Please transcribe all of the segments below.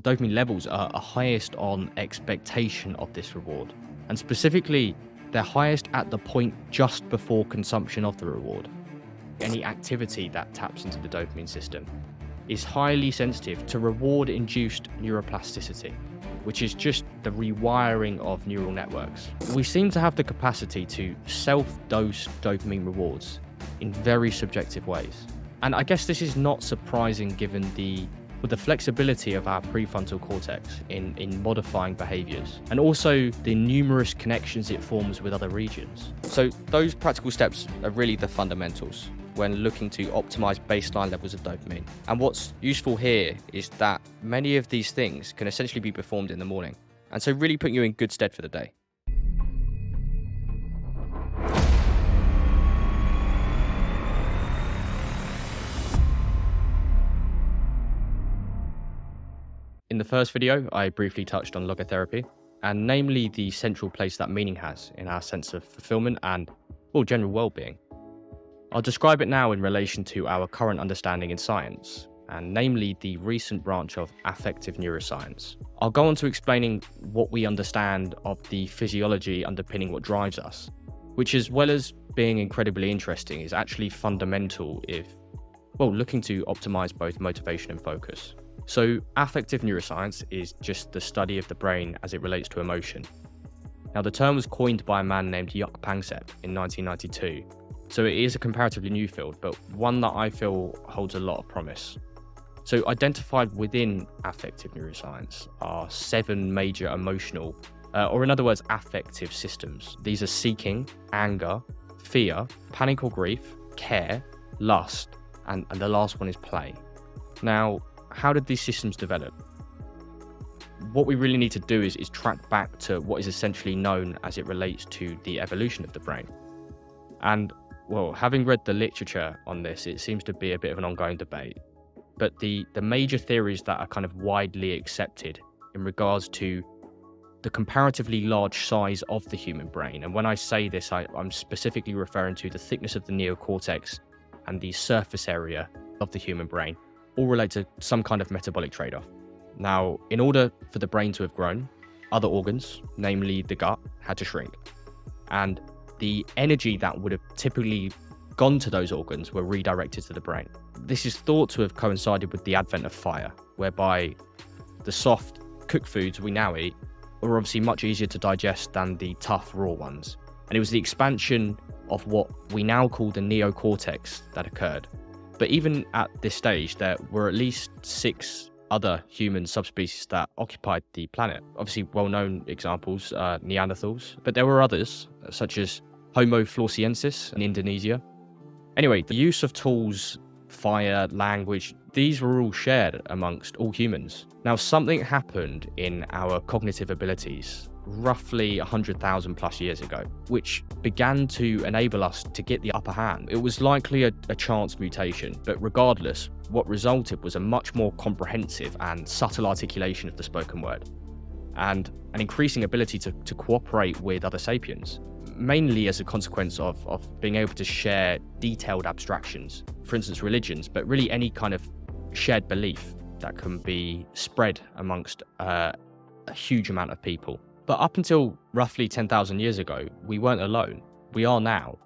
dopamine levels are highest on expectation of this reward. And specifically, they're highest at the point just before consumption of the reward. Any activity that taps into the dopamine system is highly sensitive to reward-induced neuroplasticity, which is just the rewiring of neural networks. We seem to have the capacity to self-dose dopamine rewards in very subjective ways. And I guess this is not surprising given the flexibility of our prefrontal cortex in modifying behaviors, and also the numerous connections it forms with other regions. So those practical steps are really the fundamentals when looking to optimize baseline levels of dopamine. And what's useful here is that many of these things can essentially be performed in the morning, and so really putting you in good stead for the day. In the first video, I briefly touched on logotherapy, and namely the central place that meaning has in our sense of fulfillment and, well, general well-being. I'll describe it now in relation to our current understanding in science, and namely the recent branch of affective neuroscience. I'll go on to explaining what we understand of the physiology underpinning what drives us, which, as well as being incredibly interesting, is actually fundamental if, well, looking to optimize both motivation and focus. So affective neuroscience is just the study of the brain as it relates to emotion. Now, the term was coined by a man named Yuk Pangsep in 1992, so it is a comparatively new field, but one that I feel holds a lot of promise. So identified within affective neuroscience are 7 major emotional, or in other words, affective systems. These are seeking, anger, fear, panic or grief, care, lust, and the last one is play. Now, how did these systems develop? What we really need to do is track back to what is essentially known as it relates to the evolution of the brain. And, well, having read the literature on this, it seems to be a bit of an ongoing debate. But the major theories that are kind of widely accepted in regards to the comparatively large size of the human brain, and when I say this, I'm specifically referring to the thickness of the neocortex and the surface area of the human brain, all relate to some kind of metabolic trade-off. Now, in order for the brain to have grown, other organs, namely the gut, had to shrink. And the energy that would have typically gone to those organs were redirected to the brain. This is thought to have coincided with the advent of fire, whereby the soft, cooked foods we now eat are obviously much easier to digest than the tough, raw ones. And it was the expansion of what we now call the neocortex that occurred. But even at this stage, there were at least 6 other human subspecies that occupied the planet. Obviously, well-known examples, Neanderthals, but there were others, such as Homo floresiensis in Indonesia. Anyway, the use of tools, fire, language, these were all shared amongst all humans. Now, something happened in our cognitive abilities roughly 100,000 plus years ago, which began to enable us to get the upper hand. It was likely a chance mutation, but regardless, what resulted was a much more comprehensive and subtle articulation of the spoken word, and an increasing ability to cooperate with other sapiens, mainly as a consequence of being able to share detailed abstractions, for instance, religions, but really any kind of shared belief that can be spread amongst a huge amount of people. But up until roughly 10,000 years ago, we weren't alone. We are now.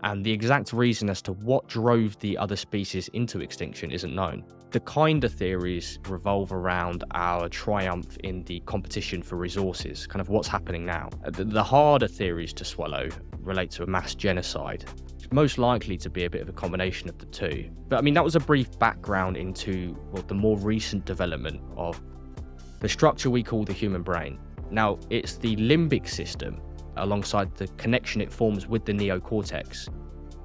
And the exact reason as to what drove the other species into extinction isn't known. The kinder theories revolve around our triumph in the competition for resources, kind of what's happening now. The harder theories to swallow relate to a mass genocide. It's most likely to be a bit of a combination of the two. But I mean, that was a brief background into the more recent development of the structure we call the human brain. Now, it's the limbic system, alongside the connection it forms with the neocortex,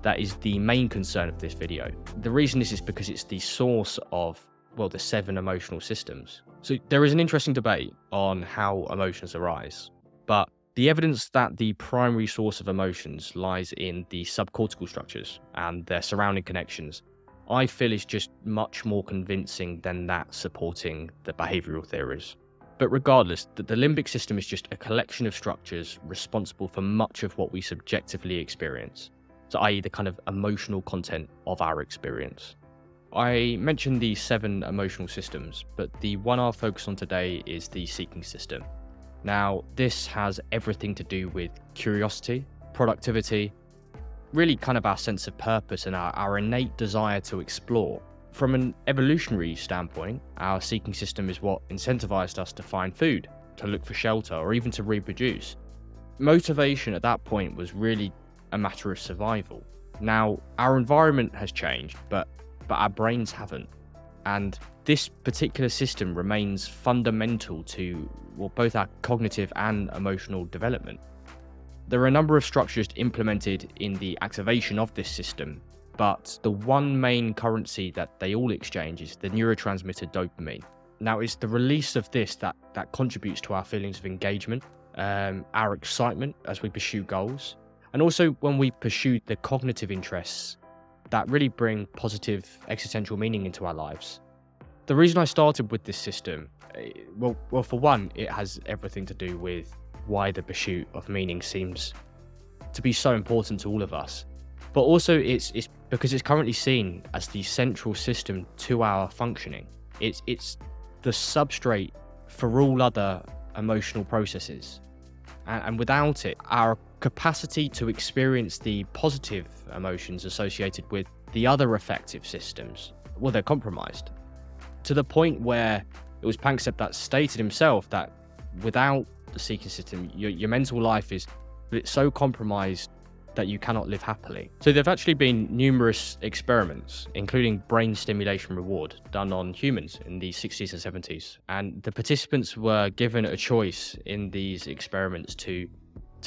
that is the main concern of this video. The reason is because it's the source of, the 7 emotional systems. So there is an interesting debate on how emotions arise, but the evidence that the primary source of emotions lies in the subcortical structures and their surrounding connections, I feel is just much more convincing than that supporting the behavioural theories. But regardless, the limbic system is just a collection of structures responsible for much of what we subjectively experience. So i.e. the kind of emotional content of our experience. I mentioned the 7 emotional systems, but the one I'll focus on today is the seeking system. Now, this has everything to do with curiosity, productivity, really kind of our sense of purpose and our innate desire to explore. From an evolutionary standpoint, our seeking system is what incentivized us to find food, to look for shelter, or even to reproduce. Motivation at that point was really a matter of survival. Now, our environment has changed, but our brains haven't. And this particular system remains fundamental to both our cognitive and emotional development. There are a number of structures implemented in the activation of this system, but the one main currency that they all exchange is the neurotransmitter dopamine. Now, it's the release of this that contributes to our feelings of engagement, our excitement as we pursue goals, and also when we pursue the cognitive interests that really bring positive existential meaning into our lives. The reason I started with this system, well, for one, it has everything to do with why the pursuit of meaning seems to be so important to all of us. But also it's because it's currently seen as the central system to our functioning. It's the substrate for all other emotional processes. And without it, our capacity to experience the positive emotions associated with the other affective systems, well, they're compromised. To the point where it was Panksepp that stated himself that without the seeking system, your mental life is so compromised that you cannot live happily. So there have actually been numerous experiments, including brain stimulation reward, done on humans in the 60s and 70s. And the participants were given a choice in these experiments to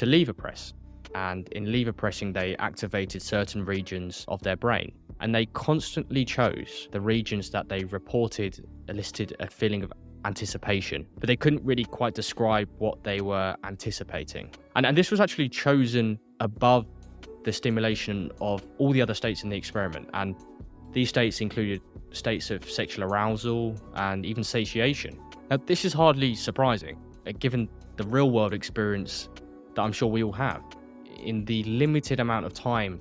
lever press. And in lever pressing, they activated certain regions of their brain. And they constantly chose the regions that they reported elicited a feeling of anticipation, but they couldn't really quite describe what they were anticipating. And this was actually chosen above the stimulation of all the other states in the experiment. And these states included states of sexual arousal and even satiation. Now, this is hardly surprising, given the real world experience that I'm sure we all have. In the limited amount of time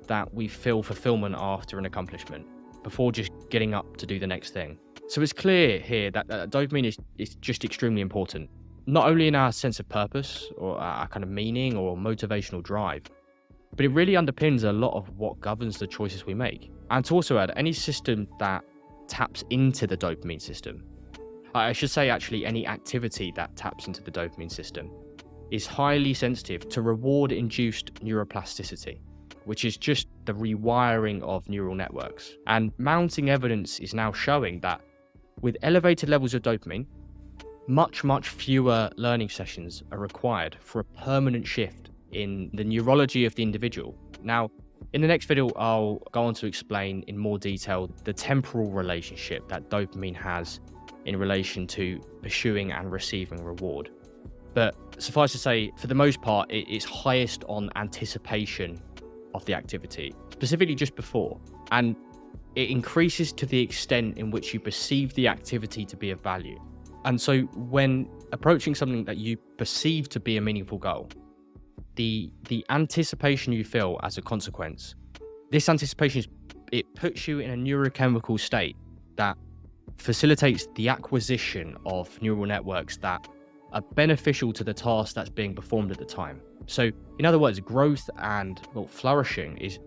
that we feel fulfillment after an accomplishment, before just getting up to do the next thing. So it's clear here that dopamine is just extremely important, not only in our sense of purpose or our kind of meaning or motivational drive, but it really underpins a lot of what governs the choices we make. And to also add, any system that taps into the dopamine system, I should say actually any activity that taps into the dopamine system, is highly sensitive to reward-induced neuroplasticity, which is just the rewiring of neural networks. And mounting evidence is now showing that with elevated levels of dopamine, much fewer learning sessions are required for a permanent shift in the neurology of the individual. Now, in the next video, I'll go on to explain in more detail the temporal relationship that dopamine has in relation to pursuing and receiving reward. But suffice to say, for the most part, it's highest on anticipation of the activity, specifically just before. And it increases to the extent in which you perceive the activity to be of value. And so when approaching something that you perceive to be a meaningful goal, the anticipation you feel as a consequence, this anticipation, it puts you in a neurochemical state that facilitates the acquisition of neural networks that are beneficial to the task that's being performed at the time. So in other words, growth and flourishing is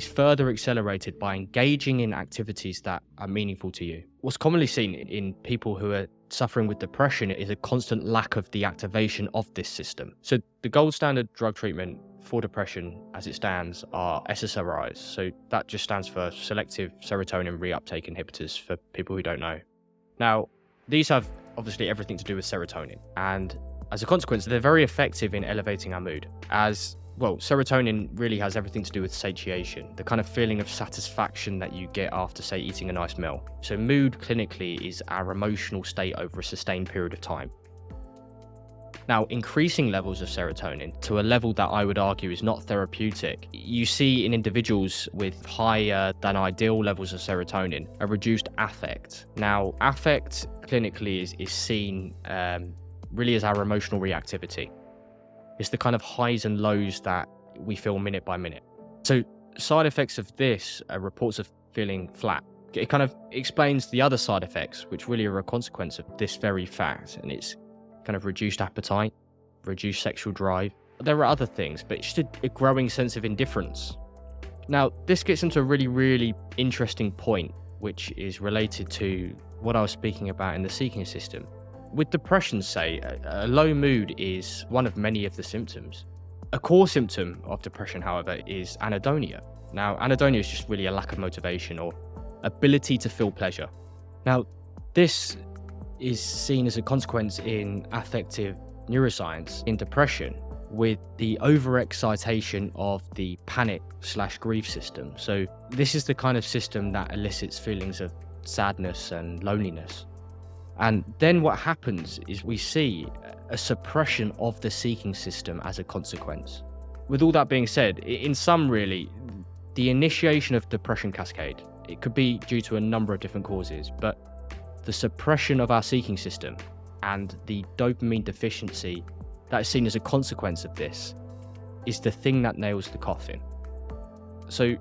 further accelerated by engaging in activities that are meaningful to you. What's commonly seen in people who are suffering with depression is a constant lack of the activation of this system. So the gold standard drug treatment for depression as it stands are SSRIs. So that just stands for selective serotonin reuptake inhibitors for people who don't know. Now, these have obviously everything to do with serotonin, and as a consequence, they're very effective in elevating our mood. As well, serotonin really has everything to do with satiation, the kind of feeling of satisfaction that you get after, say, eating a nice meal. So mood clinically is our emotional state over a sustained period of time. Now, increasing levels of serotonin to a level that I would argue is not therapeutic, you see in individuals with higher than ideal levels of serotonin a reduced affect. Now, affect clinically is seen really as our emotional reactivity. It's the kind of highs and lows that we feel minute by minute. So side effects of this are reports of feeling flat, It kind of explains the other side effects, which really are a consequence of this very fact, and it's kind of reduced appetite, reduced sexual drive. There are other things, but it's just a growing sense of indifference. Now, this gets into a really, really interesting point, which is related to what I was speaking about in the seeking system. With depression, say, a low mood is one of many of the symptoms. A core symptom of depression, however, is anhedonia. Now, anhedonia is just really a lack of motivation or ability to feel pleasure. Now, this is seen as a consequence in affective neuroscience in depression, with the overexcitation of the panic/grief system. So this is the kind of system that elicits feelings of sadness and loneliness. And then what happens is we see a suppression of the seeking system as a consequence. With all that being said, in sum, really, the initiation of depression cascade, it could be due to a number of different causes, but the suppression of our seeking system and the dopamine deficiency that is seen as a consequence of this is the thing that nails the coffin. So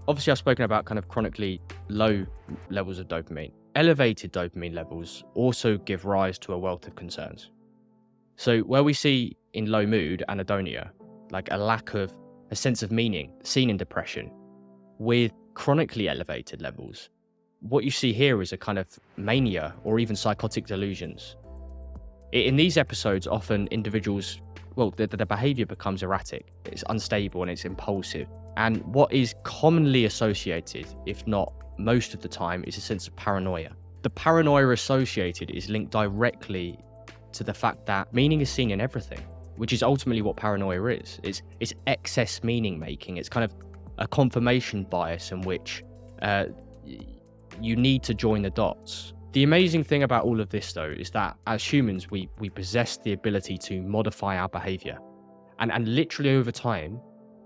obviously I've spoken about kind of chronically low levels of dopamine. Elevated dopamine levels also give rise to a wealth of concerns. So where we see in low mood anhedonia, like a lack of a sense of meaning seen in depression, with chronically elevated levels, what you see here is a kind of mania or even psychotic delusions. In these episodes, often individuals, the behavior becomes erratic, it's unstable and it's impulsive. And what is commonly associated, if not most of the time, is a sense of paranoia. The paranoia associated is linked directly to the fact that meaning is seen in everything, which is ultimately what paranoia is. It's excess meaning making. It's kind of a confirmation bias in which you need to join the dots. The amazing thing about all of this, though, is that as humans, we possess the ability to modify our behavior and literally over time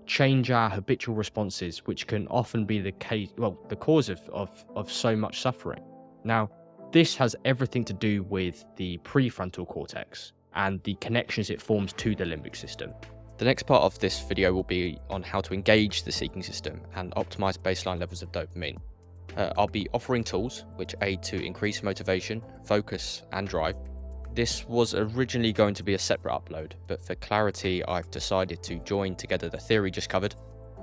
change our habitual responses, which can often be the cause of so much suffering. Now, this has everything to do with the prefrontal cortex and the connections it forms to the limbic system. The next part of this video will be on how to engage the seeking system and optimize baseline levels of dopamine. I'll be offering tools which aid to increase motivation, focus, and drive. This was originally going to be a separate upload, but for clarity, I've decided to join together the theory just covered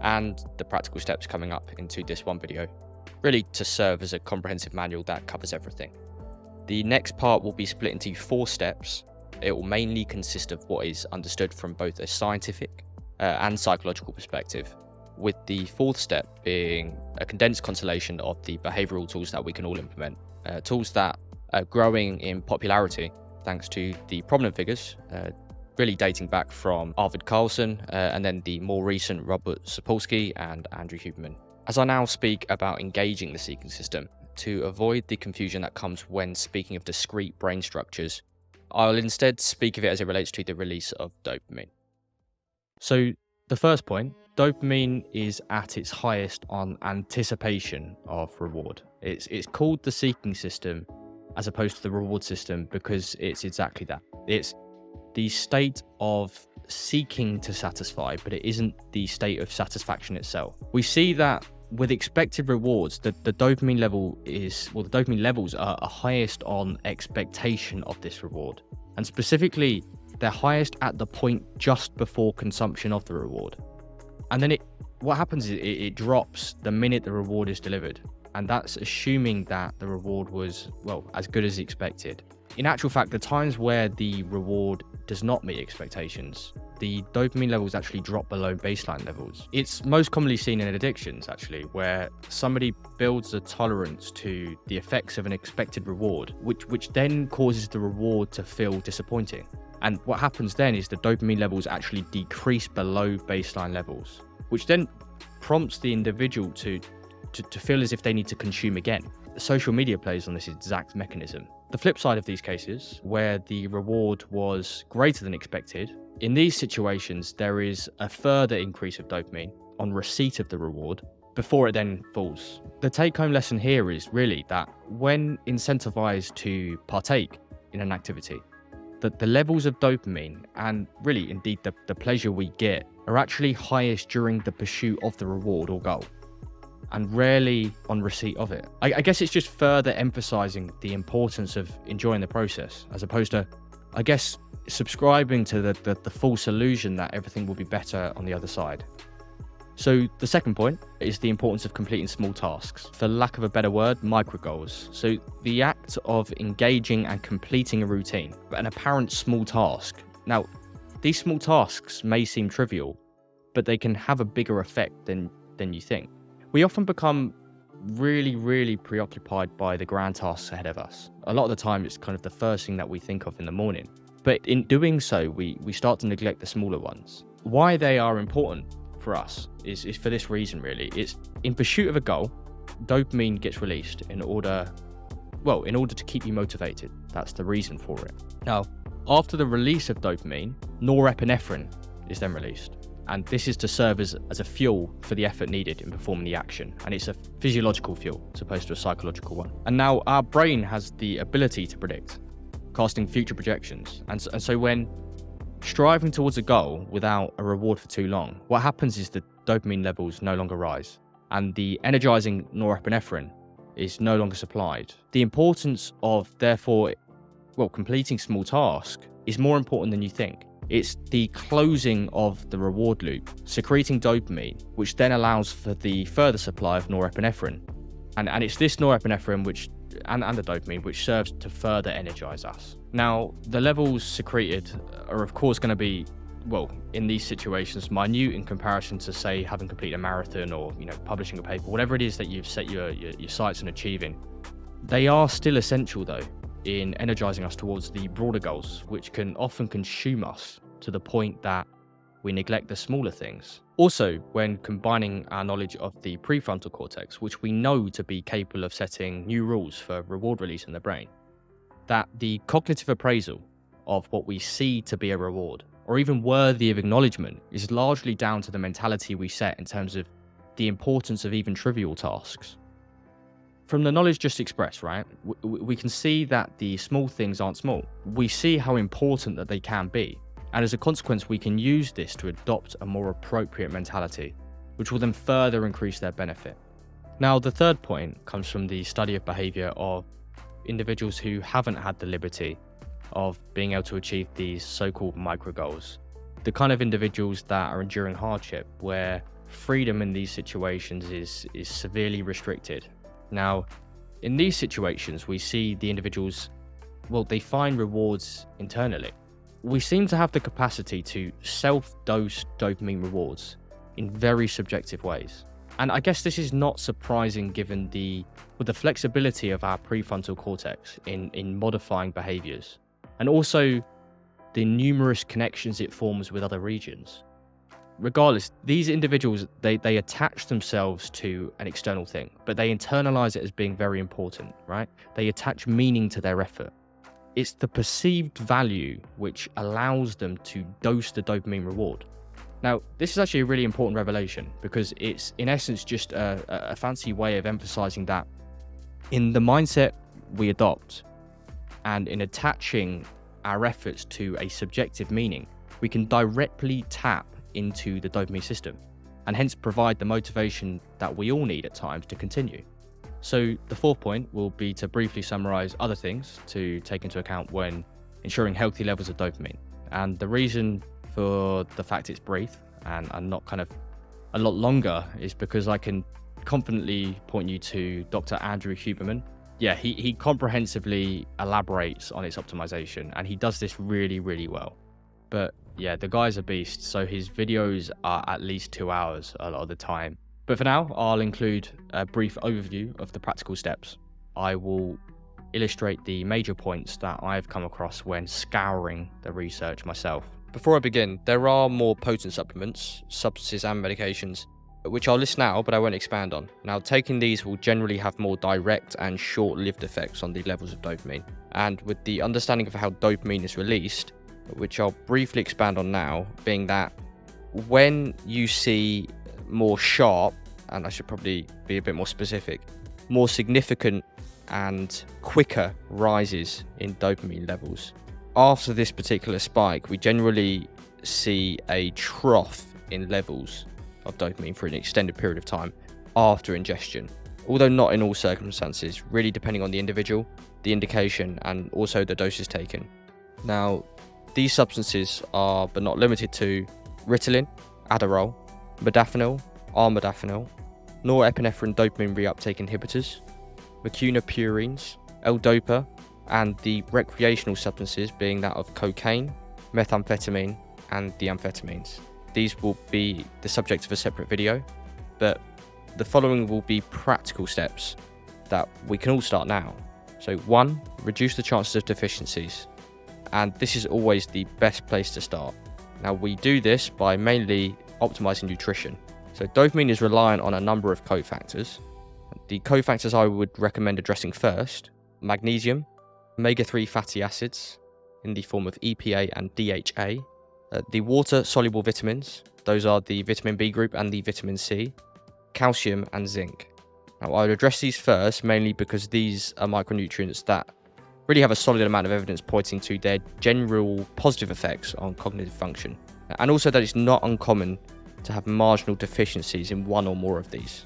and the practical steps coming up into this one video, really to serve as a comprehensive manual that covers everything. The next part will be split into 4 steps. It will mainly consist of what is understood from both a scientific and psychological perspective, with the 4th step being a condensed constellation of the behavioural tools that we can all implement. Tools that are growing in popularity thanks to the prominent figures, really dating back from Arvid Carlson and then the more recent Robert Sapolsky and Andrew Huberman. As I now speak about engaging the seeking system, to avoid the confusion that comes when speaking of discrete brain structures, I'll instead speak of it as it relates to the release of dopamine. So the first point, dopamine is at its highest on anticipation of reward. It's called the seeking system as opposed to the reward system because it's exactly that. It's the state of seeking to satisfy, but it isn't the state of satisfaction itself. We see that with expected rewards, the dopamine levels are highest on expectation of this reward. And specifically, they're highest at the point just before consumption of the reward. And then what happens is it drops the minute the reward is delivered. And that's assuming that the reward was, as good as expected. In actual fact, the times where the reward does not meet expectations, the dopamine levels actually drop below baseline levels. It's most commonly seen in addictions, actually, where somebody builds a tolerance to the effects of an expected reward, which then causes the reward to feel disappointing. And what happens then is the dopamine levels actually decrease below baseline levels, which then prompts the individual to feel as if they need to consume again. Social media plays on this exact mechanism. The flip side of these cases, where the reward was greater than expected, in these situations, there is a further increase of dopamine on receipt of the reward before it then falls. The take-home lesson here is really that when incentivized to partake in an activity, that the levels of dopamine and really indeed the pleasure we get are actually highest during the pursuit of the reward or goal. and rarely on receipt of it. I guess it's just further emphasizing the importance of enjoying the process, as opposed to, I guess, subscribing to the false illusion that everything will be better on the other side. So the second point is the importance of completing small tasks. For lack of a better word, micro goals. So the act of engaging and completing a routine, an apparent small task. Now, these small tasks may seem trivial, but they can have a bigger effect than you think. We often become really preoccupied by the grand tasks ahead of us. A lot of the time, it's kind of the first thing that we think of in the morning. But in doing so, we start to neglect the smaller ones. Why they are important for us is for this reason, really. It's in pursuit of a goal, dopamine gets released in order to keep you motivated. That's the reason for it. Now, after the release of dopamine, norepinephrine is then released. And this is to serve as a fuel for the effort needed in performing the action. And it's a physiological fuel as opposed to a psychological one. And now our brain has the ability to predict, casting future projections. And so when striving towards a goal without a reward for too long, what happens is the dopamine levels no longer rise and the energizing norepinephrine is no longer supplied. The importance of, therefore, completing small tasks is more important than you think. It's the closing of the reward loop, secreting dopamine, which then allows for the further supply of norepinephrine. And it's this norepinephrine and the dopamine which serves to further energize us. Now, the levels secreted are of course going to be, in these situations, minute in comparison to, say, having completed a marathon or, publishing a paper, whatever it is that you've set your sights on achieving. They are still essential, though, in energizing us towards the broader goals, which can often consume us to the point that we neglect the smaller things. Also, when combining our knowledge of the prefrontal cortex, which we know to be capable of setting new rules for reward release in the brain, that the cognitive appraisal of what we see to be a reward, or even worthy of acknowledgement, is largely down to the mentality we set in terms of the importance of even trivial tasks. From the knowledge just expressed, right, we can see that the small things aren't small. We see how important that they can be. And as a consequence, we can use this to adopt a more appropriate mentality, which will then further increase their benefit. Now, the third point comes from the study of behavior of individuals who haven't had the liberty of being able to achieve these so-called micro goals. The kind of individuals that are enduring hardship, where freedom in these situations is severely restricted. Now, in these situations, we see the individuals, they find rewards internally. We seem to have the capacity to self-dose dopamine rewards in very subjective ways. And I guess this is not surprising given the flexibility of our prefrontal cortex in modifying behaviors, and also the numerous connections it forms with other regions. Regardless, these individuals, they attach themselves to an external thing, but they internalize it as being very important, right? They attach meaning to their effort. It's the perceived value which allows them to dose the dopamine reward. Now, this is actually a really important revelation because it's in essence just a fancy way of emphasizing that in the mindset we adopt and in attaching our efforts to a subjective meaning, we can directly tap into the dopamine system and hence provide the motivation that we all need at times to continue. So the fourth point will be to briefly summarize other things to take into account when ensuring healthy levels of dopamine. And the reason for the fact it's brief and not kind of a lot longer is because I can confidently point you to Dr. Andrew Huberman. Yeah, he comprehensively elaborates on its optimization, and he does this really, really well. But yeah, the guy's a beast, so his videos are at least 2 hours a lot of the time. But for now, I'll include a brief overview of the practical steps. I will illustrate the major points that I've come across when scouring the research myself. Before I begin, there are more potent supplements, substances and medications, which I'll list now, but I won't expand on. Now, taking these will generally have more direct and short-lived effects on the levels of dopamine. And with the understanding of how dopamine is released, which I'll briefly expand on now, being that when you see more sharp, and I should probably be a bit more specific, more significant and quicker rises in dopamine levels. After this particular spike, we generally see a trough in levels of dopamine for an extended period of time. after ingestion, although not in all circumstances, really depending on the individual, the indication, and also the doses taken. Now, these substances are, but not limited to, Ritalin, Adderall, modafinil, armodafinil, norepinephrine dopamine reuptake inhibitors, Micronutrients, L-Dopa, and the recreational substances being that of cocaine, methamphetamine, and the amphetamines. These will be the subject of a separate video, but the following will be practical steps that we can all start now. So 1, reduce the chances of deficiencies. And this is always the best place to start. Now, we do this by mainly optimizing nutrition. So dopamine is reliant on a number of cofactors. The cofactors I would recommend addressing first: magnesium, omega-3 fatty acids in the form of EPA and DHA, the water-soluble vitamins, those are the vitamin B group and the vitamin C, calcium and zinc. Now, I would address these first mainly because these are micronutrients that really have a solid amount of evidence pointing to their general positive effects on cognitive function, and also that it's not uncommon to have marginal deficiencies in one or more of these.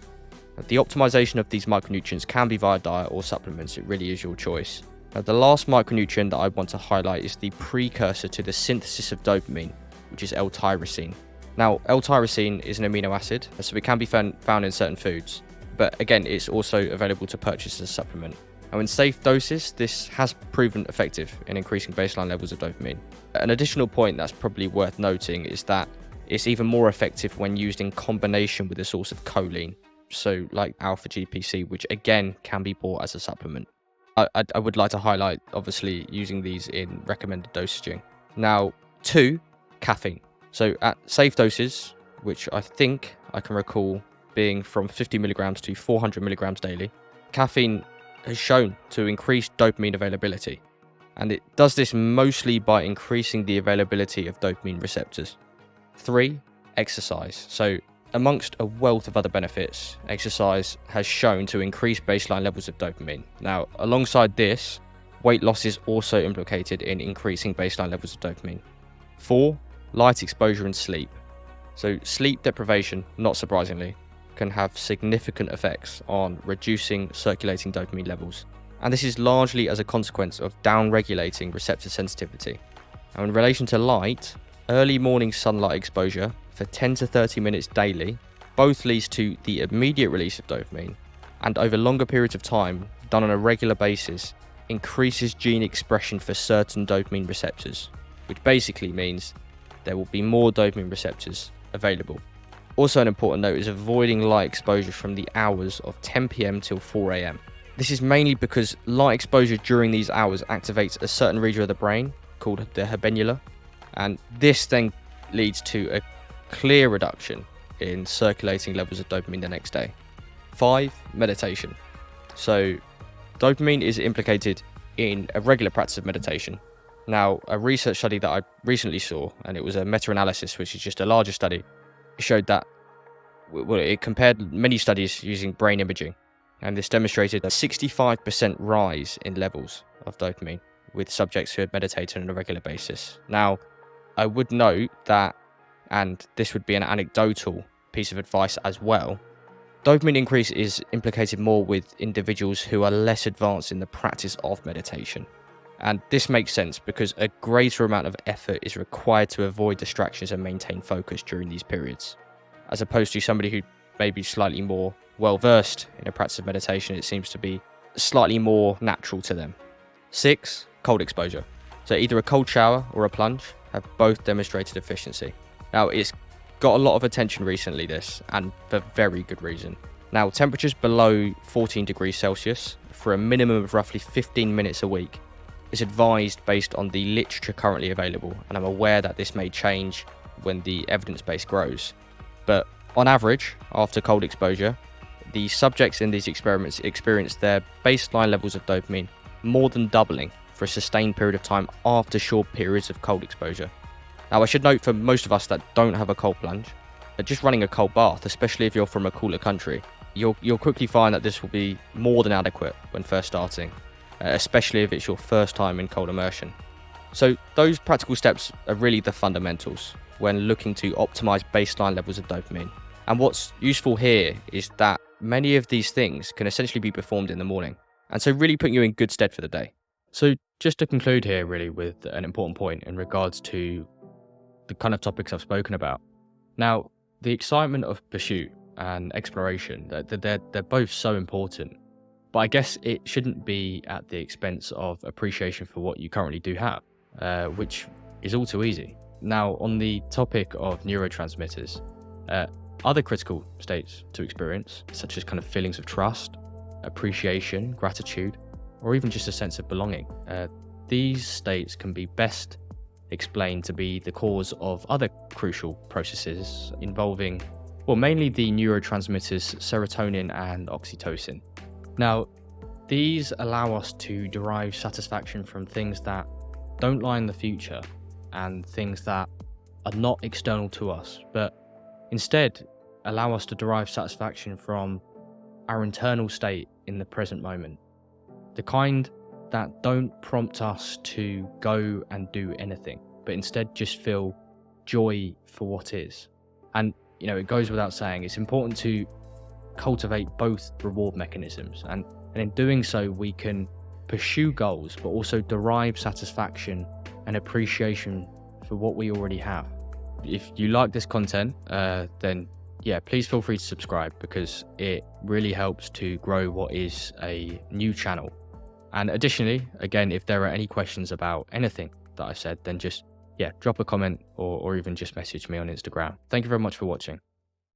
The optimization of these micronutrients can be via diet or supplements, it really is your choice. Now, the last micronutrient that I want to highlight is the precursor to the synthesis of dopamine, which is L-tyrosine. Now, L-tyrosine is an amino acid, so it can be found in certain foods, but again, it's also available to purchase as a supplement. Now, in safe doses, this has proven effective in increasing baseline levels of dopamine. An additional point that's probably worth noting is that it's even more effective when used in combination with a source of choline, so like alpha-GPC, which again can be bought as a supplement. I would like to highlight, obviously, using these in recommended dosaging. Now, 2, caffeine. So at safe doses, which I think I can recall being from 50 milligrams to 400 milligrams daily, caffeine has shown to increase dopamine availability. And it does this mostly by increasing the availability of dopamine receptors. 3, exercise. So amongst a wealth of other benefits, exercise has shown to increase baseline levels of dopamine. Now, alongside this, weight loss is also implicated in increasing baseline levels of dopamine. 4, light exposure and sleep. So sleep deprivation, not surprisingly, can have significant effects on reducing circulating dopamine levels. And this is largely as a consequence of down-regulating receptor sensitivity. Now, in relation to light, early morning sunlight exposure for 10 to 30 minutes daily both leads to the immediate release of dopamine, and over longer periods of time, done on a regular basis, increases gene expression for certain dopamine receptors, which basically means there will be more dopamine receptors available. Also, an important note is avoiding light exposure from the hours of 10 PM till 4 AM. This is mainly because light exposure during these hours activates a certain region of the brain called the habenula, and this then leads to a clear reduction in circulating levels of dopamine the next day. 5, meditation. So dopamine is implicated in a regular practice of meditation. Now, a research study that I recently saw, and it was a meta-analysis, which is just a larger study, showed that, well, it compared many studies using brain imaging, and this demonstrated a 65% rise in levels of dopamine with subjects who had meditated on a regular basis. Now, I would note that, and this would be an anecdotal piece of advice as well, dopamine increase is implicated more with individuals who are less advanced in the practice of meditation. And this makes sense because a greater amount of effort is required to avoid distractions and maintain focus during these periods. As opposed to somebody who may be slightly more well-versed in a practice of meditation, it seems to be slightly more natural to them. 6, cold exposure. So either a cold shower or a plunge have both demonstrated efficiency. Now, it's got a lot of attention recently, this, and for very good reason. Now, temperatures below 14 degrees Celsius for a minimum of roughly 15 minutes a week is advised based on the literature currently available, and I'm aware that this may change when the evidence base grows. But on average, after cold exposure, the subjects in these experiments experienced their baseline levels of dopamine more than doubling for a sustained period of time after short periods of cold exposure. Now, I should note for most of us that don't have a cold plunge, that just running a cold bath, especially if you're from a cooler country, you'll quickly find that this will be more than adequate when first starting, especially if it's your first time in cold immersion. So those practical steps are really the fundamentals when looking to optimize baseline levels of dopamine. And what's useful here is that many of these things can essentially be performed in the morning, and so really putting you in good stead for the day. So just to conclude here really with an important point in regards to the kind of topics I've spoken about. Now, the excitement of pursuit and exploration, they're both so important, but I guess it shouldn't be at the expense of appreciation for what you currently do have, which is all too easy. Now, on the topic of neurotransmitters, other critical states to experience, such as kind of feelings of trust, appreciation, gratitude, or even just a sense of belonging, these states can be best explained to be the cause of other crucial processes involving, well, mainly the neurotransmitters serotonin and oxytocin. Now, these allow us to derive satisfaction from things that don't lie in the future and things that are not external to us, but instead allow us to derive satisfaction from our internal state in the present moment. The kind that don't prompt us to go and do anything, but instead just feel joy for what is. And, it goes without saying, it's important to cultivate both reward mechanisms. And in doing so, we can pursue goals, but also derive satisfaction and appreciation for what we already have. If you like this content, then please feel free to subscribe, because it really helps to grow what is a new channel. And additionally, again, if there are any questions about anything that I said, then just drop a comment or even just message me on Instagram. Thank you very much for watching.